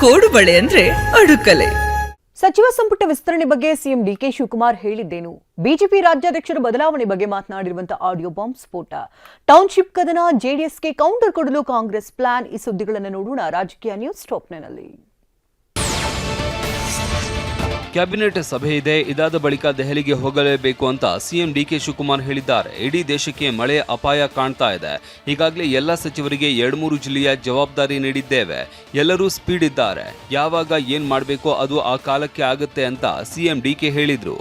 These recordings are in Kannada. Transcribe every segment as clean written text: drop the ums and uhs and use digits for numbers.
ಕೋಡುಬಳೆ ಅಂದ್ರೆ ಅಡುಕಲೆ. ಸಚಿವ ಸಂಪುಟ ವಿಸ್ತರಣೆ ಬಗ್ಗೆ ಸಿಎಂ ಡಿಕೆ ಶಿವಕುಮಾರ್ ಹೇಳಿದ್ದೇನು? ಬಿಜೆಪಿ ರಾಜ್ಯಾಧ್ಯಕ್ಷರ ಬದಲಾವಣೆ ಬಗ್ಗೆ ಮಾತನಾಡಿರುವಂತಹ ಆಡಿಯೋ ಬಾಂಬ್ ಸ್ಫೋಟ. ಟೌನ್ಶಿಪ್ ಕದನ, ಜೆಡಿಎಸ್ಗೆ ಕೌಂಟರ್ ಕೊಡಲು ಕಾಂಗ್ರೆಸ್ ಪ್ಲಾನ್. ಈ ಸುದ್ದಿಗಳನ್ನು ನೋಡೋಣ ರಾಜಕೀಯ ನ್ಯೂಸ್ ಟಾಪ್ನಲ್ಲಿ. ಕ್ಯಾಬಿನೆಟ್ ಸಭೆ ಇದೆ, ಇದಾದ ಬಳಿಕ ದೆಹಲಿಗೆ ಹೋಗಲೇಬೇಕು ಅಂತ ಸಿಎಂ ಡಿಕೆ ಶಿವಕುಮಾರ್ ಹೇಳಿದ್ದಾರೆ. ಇಡೀ ದೇಶಕ್ಕೆ ಮಳೆ ಅಪಾಯ ಕಾಣ್ತಾ ಇದೆ. ಈಗಾಗಲೇ ಎಲ್ಲ ಸಚಿವರಿಗೆ 2-3 ಜಿಲ್ಲೆಯ ಜವಾಬ್ದಾರಿ ನೀಡಿದ್ದೇವೆ. ಎಲ್ಲರೂ ಸ್ಪೀಡ್ ಇದ್ದಾರೆ. ಯಾವಾಗ ಏನ್ ಮಾಡಬೇಕೋ ಅದು ಆ ಕಾಲಕ್ಕೆ ಆಗುತ್ತೆ ಅಂತ ಸಿಎಂ ಡಿಕೆ ಹೇಳಿದ್ರು.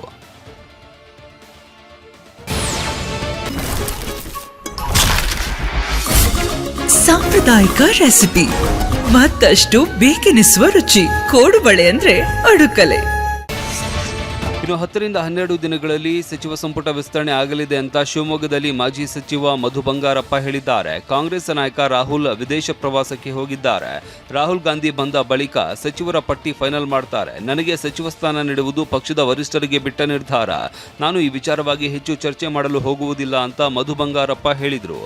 ಸಾಂಪ್ರದಾಯಿಕ ರೆಸಿಪಿ, ಮತ್ತಷ್ಟು ಬೇಕೆನಿಸುವ ರುಚಿ. ಕೋಡುಬಳೆ ಅಂದ್ರೆ ಅಡುಕಲೆ. ಇನ್ನು 10ರಿಂದ 12 ದಿನಗಳಲ್ಲಿ ಸಚಿವ ಸಂಪುಟ ವಿಸ್ತರಣೆ ಆಗಲಿದೆ ಅಂತ ಶಿವಮೊಗ್ಗದಲ್ಲಿ ಮಾಜಿ ಸಚಿವ ಮಧು ಬಂಗಾರಪ್ಪ ಹೇಳಿದ್ದಾರೆ. ಕಾಂಗ್ರೆಸ್ ನಾಯಕ ರಾಹುಲ್ ವಿದೇಶ ಪ್ರವಾಸಕ್ಕೆ ಹೋಗಿದ್ದಾರೆ. ರಾಹುಲ್ ಗಾಂಧಿ ಬಂದ ಬಳಿಕ ಸಚಿವರ ಪಟ್ಟಿ ಫೈನಲ್ ಮಾಡ್ತಾರೆ. ನನಗೆ ಸಚಿವ ಸ್ಥಾನ ನೀಡುವುದು ಪಕ್ಷದ ವರಿಷ್ಠರಿಗೆ ಬಿಟ್ಟ ನಿರ್ಧಾರ. ನಾನು ಈ ವಿಚಾರವಾಗಿ ಹೆಚ್ಚು ಚರ್ಚೆ ಮಾಡಲು ಹೋಗುವುದಿಲ್ಲ ಅಂತ ಮಧು ಬಂಗಾರಪ್ಪ ಹೇಳಿದರು.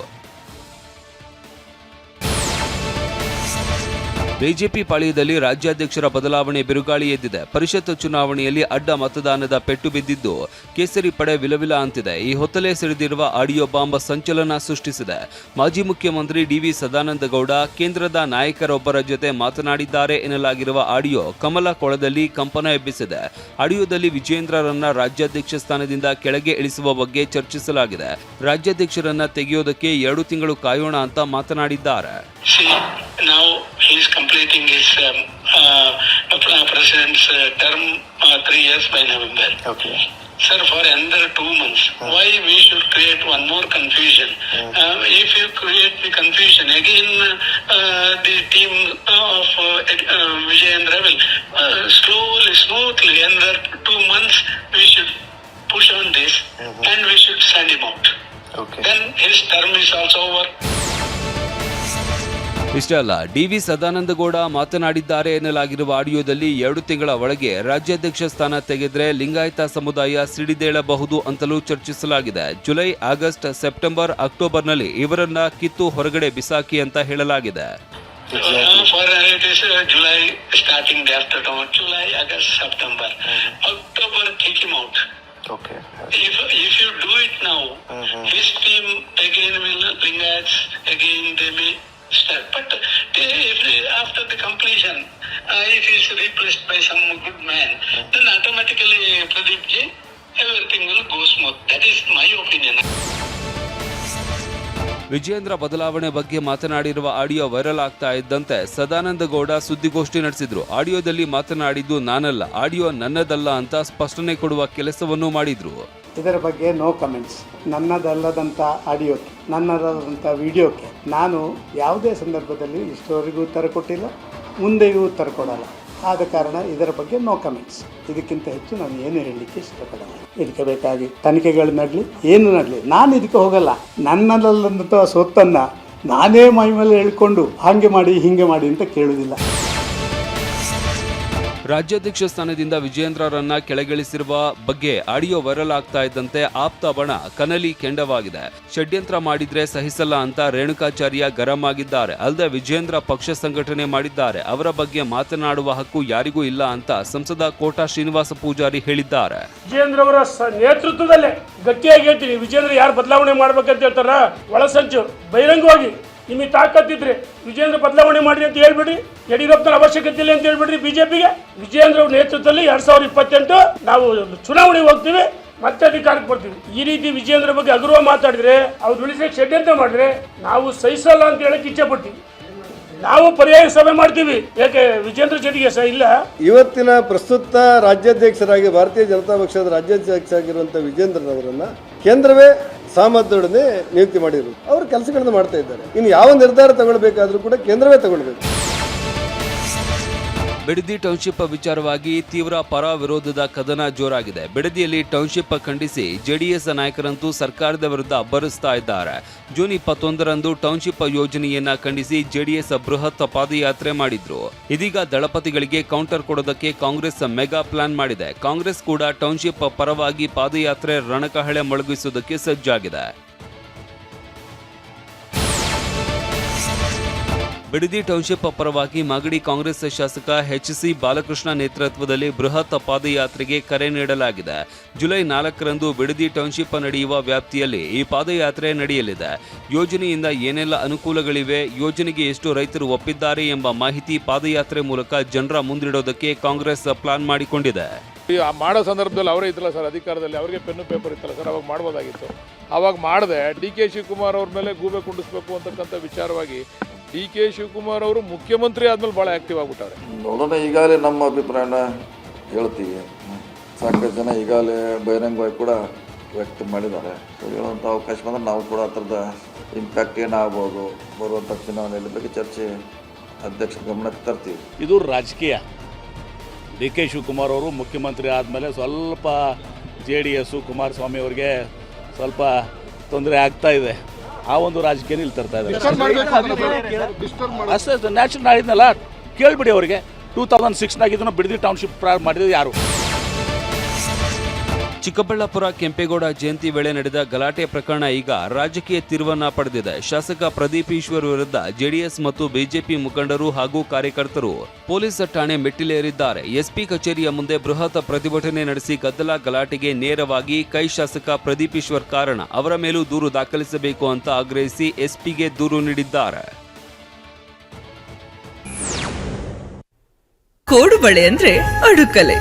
ಬಿಜೆಪಿ ಪಾಳ್ಯದಲ್ಲಿ ರಾಜ್ಯಾಧ್ಯಕ್ಷರ ಬದಲಾವಣೆ ಬಿರುಗಾಳಿ ಎದ್ದಿದೆ. ಪರಿಷತ್ ಚುನಾವಣೆಯಲ್ಲಿ ಅಡ್ಡ ಮತದಾನದ ಪೆಟ್ಟು ಬಿದ್ದಿದ್ದು ಕೇಸರಿ ಪಡೆ ವಿಲವಿಲ ಅಂತಿದೆ. ಈ ಹೊತ್ತಲೇ ಸಿಡಿದಿರುವ ಆಡಿಯೋ ಬಾಂಬ್ ಸಂಚಲನ ಸೃಷ್ಟಿಸಿದೆ. ಮಾಜಿ ಮುಖ್ಯಮಂತ್ರಿ ಡಿವಿ ಸದಾನಂದಗೌಡ ಕೇಂದ್ರದ ನಾಯಕರೊಬ್ಬರ ಜೊತೆ ಮಾತನಾಡಿದ್ದಾರೆ ಎನ್ನಲಾಗಿರುವ ಆಡಿಯೋ ಕಮಲ ಕೊಳದಲ್ಲಿ ಕಂಪನ ಎಬ್ಬಿಸಿದೆ. ಆಡಿಯೋದಲ್ಲಿ ವಿಜೇಂದ್ರರನ್ನ ರಾಜ್ಯಾಧ್ಯಕ್ಷ ಸ್ಥಾನದಿಂದ ಕೆಳಗೆ ಇಳಿಸುವ ಬಗ್ಗೆ ಚರ್ಚಿಸಲಾಗಿದೆ. ರಾಜ್ಯಾಧ್ಯಕ್ಷರನ್ನ ತೆಗೆಯೋದಕ್ಕೆ 2 ತಿಂಗಳು ಕಾಯೋಣ ಅಂತ ಮಾತನಾಡಿದ್ದಾರೆ. Now he is completing his president's term 3 years by November. Okay. Sir, for another 2 months, why we should create one more confusion? If you create the confusion, again the team of Vijayendra will slowly, smoothly, another 2 months we should push on this and we should send him out. Okay. Then his term is also over. ಇಷ್ಟೇ ಅಲ್ಲ, ಡಿವಿ ಸದಾನಂದಗೌಡ ಮಾತನಾಡಿದ್ದಾರೆ ಎನ್ನಲಾಗಿರುವ ಆಡಿಯೋದಲ್ಲಿ 2 ತಿಂಗಳ ಒಳಗೆ ರಾಜ್ಯಾಧ್ಯಕ್ಷ ಸ್ಥಾನ ತೆಗೆದ್ರೆ ಲಿಂಗಾಯತ ಸಮುದಾಯ ಸಿಡಿದೇಳಬಹುದು ಅಂತಲೂ ಚರ್ಚಿಸಲಾಗಿದೆ. ಜುಲೈ, ಆಗಸ್ಟ್, ಸೆಪ್ಟೆಂಬರ್, ಅಕ್ಟೋಬರ್ನಲ್ಲಿ ಇವರನ್ನ ಕಿತ್ತು ಹೊರಗಡೆ ಬಿಸಾಕಿ ಅಂತ ಹೇಳಲಾಗಿದೆ. For it is July, starting day after July, August, September, October, take him out. Okay. If you do it now, his team again will Lingayats again they may start. But if after the completion, if he is replaced by some good man, then automatically Pradeep ji, everything will go smooth. That is my opinion. Vijendra ಬದಲಾವಣೆ ಬಗ್ಗೆ ಮಾತನಾಡಿರುವ ಆಡಿಯೋ ವೈರಲ್ ಆಗ್ತಾ ಇದ್ದಂತೆ ಸದಾನಂದಗೌಡ ಸುದ್ದಿಗೋಷ್ಠಿ ನಡೆಸಿದ್ರು. ಆಡಿಯೋದಲ್ಲಿ ಮಾತನಾಡಿದ್ದು ನಾನಲ್ಲ, ಆಡಿಯೋ ನನ್ನದಲ್ಲ ಅಂತ ಸ್ಪಷ್ಟನೆ ಕೊಡುವ ಕೆಲಸವನ್ನು ಮಾಡಿದ್ರು. ಇದರ ಬಗ್ಗೆ ನೋ ಕಮೆಂಟ್ಸ್. ನನ್ನದಲ್ಲದಂಥ ಆಡಿಯೋಕ್ಕೆ, ನನ್ನದಲ್ಲದಂಥ ವಿಡಿಯೋಕ್ಕೆ ನಾನು ಯಾವುದೇ ಸಂದರ್ಭದಲ್ಲಿ ಇಷ್ಟವರೆಗೂ ಉತ್ತರ ಕೊಟ್ಟಿಲ್ಲ, ಮುಂದೆಯೂ ಉತ್ತರ ಕೊಡಲ್ಲ. ಆದ ಕಾರಣ ಇದರ ಬಗ್ಗೆ ನೋ ಕಮೆಂಟ್ಸ್. ಇದಕ್ಕಿಂತ ಹೆಚ್ಚು ನಾನು ಏನು ಹೇಳಲಿಕ್ಕೆ ಇಷ್ಟಪಡಲ್ಲ. ಇದಕ್ಕೆ ಬೇಕಾಗಿ ತನಿಖೆಗಳು ನಡಲಿ, ಏನು ನಡಲಿ, ನಾನು ಇದಕ್ಕೆ ಹೋಗಲ್ಲ. ನನ್ನದಲ್ಲದಂಥ ಸೊತ್ತನ್ನು ನಾನೇ ಮೈ ಮೇಲೆ ಹೇಳ್ಕೊಂಡು ಹಾಗೆ ಮಾಡಿ ಹೀಗೆ ಮಾಡಿ ಅಂತ ಕೇಳುವುದಿಲ್ಲ. ರಾಜ್ಯಾಧ್ಯಕ್ಷ ಸ್ಥಾನದಿಂದ ವಿಜೇಂದ್ರರನ್ನ ಕೆಳಗಿಳಿಸಿರುವ ಬಗ್ಗೆ ಆಡಿಯೋ ವೈರಲ್ ಆಗ್ತಾ ಇದ್ದಂತೆ ಆಪ್ತ ಬಣ ಕನಲಿ ಕೆಂಡವಾಗಿದೆ. ಷಡ್ಯಂತ್ರ ಮಾಡಿದ್ರೆ ಸಹಿಸಲ್ಲ ಅಂತ ರೇಣುಕಾಚಾರ್ಯ ಗರಂ ಆಗಿದ್ದಾರೆ. ಅಲ್ಲದೆ ವಿಜೇಂದ್ರ ಪಕ್ಷ ಸಂಘಟನೆ ಮಾಡಿದ್ದಾರೆ, ಅವರ ಬಗ್ಗೆ ಮಾತನಾಡುವ ಹಕ್ಕು ಯಾರಿಗೂ ಇಲ್ಲ ಅಂತ ಸಂಸದ ಕೋಟಾ ಶ್ರೀನಿವಾಸ ಪೂಜಾರಿ ಹೇಳಿದ್ದಾರೆ. ವಿಜೇಂದ್ರ ಅವರ ನೇತೃತ್ವದಲ್ಲೇ ಗಟ್ಟಿಯಾಗಿ ಹೇಳ್ತೀನಿ, ವಿಜೇಂದ್ರ ಯಾರು ಬದಲಾವಣೆ ಮಾಡ್ಬೇಕಂತ ಹೇಳ್ತಾರ ಒಳಸಂಚು ಬಹಿರಂಗವಾಗಿ ನಿಮಗೆ ತಾಕತ್ತಿದ್ರೆ ವಿಜೇಂದ್ರ ಬದಲಾವಣೆ ಮಾಡಿ ಅಂತ ಹೇಳ್ಬಿಡ್ರಿ. ಯಡಿಯೂರಪ್ಪನ ಅವಶ್ಯಕತೆ ಇಲ್ಲ ಅಂತ ಹೇಳ್ಬಿಡ್ರಿ ಬಿಜೆಪಿಗೆ. ವಿಜೇಂದ್ರ ನೇತೃತ್ವದಲ್ಲಿ 2028 ನಾವು ಚುನಾವಣೆಗೆ ಹೋಗ್ತೀವಿ, ಮತ್ತೆ ಅಧಿಕಾರಕ್ಕೆ ಬರ್ತೀವಿ. ಈ ರೀತಿ ವಿಜೇಂದ್ರ ಬಗ್ಗೆ ಅಗೌರವ ಮಾತಾಡಿದ್ರೆ, ಅವ್ರು ಉಳಿಸಕ್ಕೆ ಷಡ್ಯಂತ್ರ ಮಾಡಿದ್ರೆ ನಾವು ಸಹಿಸಲ್ಲ ಅಂತ ಹೇಳಕ್ ಇಚ್ಛೆ ಪಡ್ತೀವಿ. ನಾವು ಪರ್ಯಾಯ ಸಭೆ ಮಾಡ್ತೀವಿ. ಯಾಕೆ ವಿಜೇಂದ್ರ ಜೊತೆಗೆ ಇಲ್ಲ. ಇವತ್ತಿನ ಪ್ರಸ್ತುತ ರಾಜ್ಯಾಧ್ಯಕ್ಷರಾಗಿ ಭಾರತೀಯ ಜನತಾ ಪಕ್ಷದ ರಾಜ್ಯಾಧ್ಯಕ್ಷರಾಗಿರುವಂಥ ವಿಜೇಂದ್ರರವರನ್ನ ಕೇಂದ್ರವೇ ಸಾಮರ್ಥ್ಯದೊಡನೆ ನಿಯುಕ್ತಿ ಮಾಡಿರುವುದು. ಅವರು ಕೆಲಸಗಳನ್ನು ಮಾಡ್ತಾ ಇದ್ದಾರೆ. ಇನ್ನು ಯಾವ ನಿರ್ಧಾರ ತಗೊಳ್ಬೇಕಾದ್ರೂ ಕೂಡ ಕೇಂದ್ರವೇ ತಗೊಳ್ಬೇಕು. ಬಿಡದಿ ಟೌನ್ಶಿಪ್ ವಿಚಾರವಾಗಿ ತೀವ್ರ ಪರ ವಿರೋಧದ ಕದನ ಜೋರಾಗಿದೆ. ಬಿಡದಿಯಲ್ಲಿ ಟೌನ್ಶಿಪ್ ಖಂಡಿಸಿ ಜೆಡಿಎಸ್ ನಾಯಕರಂತೂ ಸರ್ಕಾರದ ವಿರುದ್ಧ ಅಬ್ಬರಿಸ್ತಾ ಇದ್ದಾರೆ. ಜೂನ್ 21ರಂದು ಟೌನ್ಶಿಪ್ ಯೋಜನೆಯನ್ನ ಖಂಡಿಸಿ ಜೆಡಿಎಸ್ ಬೃಹತ್ ಪಾದಯಾತ್ರೆ ಮಾಡಿದ್ರು. ಇದೀಗ ದಳಪತಿಗಳಿಗೆ ಕೌಂಟರ್ ಕೊಡೋದಕ್ಕೆ ಕಾಂಗ್ರೆಸ್ ಮೆಗಾ ಪ್ಲಾನ್ ಮಾಡಿದೆ. ಕಾಂಗ್ರೆಸ್ ಕೂಡ ಟೌನ್ಶಿಪ್ ಪರವಾಗಿ ಪಾದಯಾತ್ರೆ ರಣಕಹಳೆ ಮೊಳಗಿಸುವುದಕ್ಕೆ ಸಜ್ಜಾಗಿದೆ. ಬಿಡದಿ ಟೌನ್ಶಿಪ್ ಪರವಾಗಿ ಮಾಗಡಿ ಕಾಂಗ್ರೆಸ್ ಶಾಸಕ ಎಚ್.ಸಿ. ಬಾಲಕೃಷ್ಣ ನೇತೃತ್ವದಲ್ಲಿ ಬೃಹತ್ ಪಾದಯಾತ್ರೆಗೆ ಕರೆ ನೀಡಲಾಗಿದೆ. ಜುಲೈ 4ರಂದು ಬಿಡದಿ ಟೌನ್ಶಿಪ್ ನಡೆಯುವ ವ್ಯಾಪ್ತಿಯಲ್ಲಿ ಈ ಪಾದಯಾತ್ರೆ ನಡೆಯಲಿದೆ. ಯೋಜನೆಯಿಂದ ಏನೆಲ್ಲ ಅನುಕೂಲಗಳಿವೆ, ಯೋಜನೆಗೆ ಎಷ್ಟು ರೈತರು ಒಪ್ಪಿದ್ದಾರೆ ಎಂಬ ಮಾಹಿತಿ ಪಾದಯಾತ್ರೆ ಮೂಲಕ ಜನರ ಮುಂದಿಡೋದಕ್ಕೆ ಕಾಂಗ್ರೆಸ್ ಪ್ಲಾನ್ ಮಾಡಿಕೊಂಡಿದೆ. ಮಾಡೋ ಸಂದರ್ಭದಲ್ಲಿ ಅವರೇ ಇತ್ತಲ್ಲ ಸರ್ ಅಧಿಕಾರದಲ್ಲಿ, ಅವರಿಗೆ ಪೆನ್ನು ಪೇಪರ್ ಇತ್ತಲ್ಲ ಸರ್, ಅವಾಗ ಮಾಡ್ಬೋದಾಗಿತ್ತು. ಅವಾಗ ಮಾಡದೆ ಡಿ.ಕೆ. ಶಿವಕುಮಾರ್ ಅವ್ರ ಮೇಲೆ ಗೂಬೆ ಕುಂಡಿಸ್ಬೇಕು ಅಂತಕ್ಕಂಥ ವಿಚಾರವಾಗಿ ಡಿ.ಕೆ. ಶಿವಕುಮಾರ್ ಅವರು ಮುಖ್ಯಮಂತ್ರಿ ಆದ್ಮೇಲೆ ಭಾಳ ಆ್ಯಕ್ಟಿವ್ ಆಗಿಬಿಟ್ಟಾರೆ. ನೋಡೋಣ, ಈಗಾಗಲೇ ನಮ್ಮ ಅಭಿಪ್ರಾಯನ ಹೇಳ್ತೀವಿ. ಸಾಕಷ್ಟು ಜನ ಈಗಾಗಲೇ ಬಹಿರಂಗವಾಗಿ ಕೂಡ ವ್ಯಕ್ತ ಮಾಡಿದ್ದಾರೆ. ಸೊ ಹೇಳುವಂಥ ಅವಕಾಶ ಬಂದರೆ ನಾವು ಕೂಡ ಆ ಥರದ ಇಂಪ್ಯಾಕ್ಟ್ ಏನಾಗ್ಬೋದು ಬರುವಂಥ ಚುನಾವಣೆಯಲ್ಲಿ ಬಗ್ಗೆ ಚರ್ಚೆ ಅಧ್ಯಕ್ಷರ ಗಮನಕ್ಕೆ ತರ್ತೀವಿ. ಇದು ರಾಜಕೀಯ. ಡಿ.ಕೆ. ಶಿವಕುಮಾರ್ ಅವರು ಮುಖ್ಯಮಂತ್ರಿ ಆದಮೇಲೆ ಸ್ವಲ್ಪ JDS ಕುಮಾರಸ್ವಾಮಿ ಅವರಿಗೆ ಸ್ವಲ್ಪ ತೊಂದರೆ ಆಗ್ತಾ ಇದೆ. ಆ ಒಂದು ರಾಜಕೀಯ ಇಲ್ಲಿ ತರ್ತಾ ಇದ್ದಾರೆ ಅಷ್ಟೇ. ನ್ಯಾಚುರಲ್ ಆಗಿದ್ನಲ್ಲ, ಕೇಳಿಬಿಡಿ ಅವರಿಗೆ. 2006 ಇದನ್ನು ಬಿಡದಿ ಟೌನ್ಶಿಪ್ ಪ್ರಾರಂಭ ಮಾಡಿದ್ದು ಯಾರು? ಚಿಕ್ಕಬಳ್ಳಾಪುರ ಕೆಂಪೇಗೌಡ ಜಯಂತಿ ವೇಳೆ ನಡೆದ ಗಲಾಟೆ ಪ್ರಕರಣ ಈಗ ರಾಜಕೀಯ ತಿರುವನ್ನ ಪಡೆದಿದೆ. ಶಾಸಕ ಪ್ರದೀಪ್ ಈಶ್ವರ್ ವಿರುದ್ಧ ಜೆಡಿಎಸ್ ಮತ್ತು ಬಿಜೆಪಿ ಮುಖಂಡರು ಹಾಗೂ ಕಾರ್ಯಕರ್ತರು ಪೊಲೀಸ್ ಠಾಣೆ ಮೆಟ್ಟಿಲೇರಿದ್ದಾರೆ. ಎಸ್ಪಿ ಕಚೇರಿಯ ಮುಂದೆ ಬೃಹತ್ ಪ್ರತಿಭಟನೆ ನಡೆಸಿ ಗದ್ದಲ ಗಲಾಟೆಗೆ ನೇರವಾಗಿ ಕೈ ಶಾಸಕ ಪ್ರದೀಪ್ ಈಶ್ವರ್ ಕಾರಣ. ಅವರ ಮೇಲೂ ದೂರು ದಾಖಲಿಸಬೇಕು ಅಂತ ಆಗ್ರಹಿಸಿ ಎಸ್ಪಿಗೆ ದೂರು ನೀಡಿದ್ದಾರೆ. ಕೋಡುಬಳೆ ಅಂದ್ರೆ ಅಡುಕಲೆ.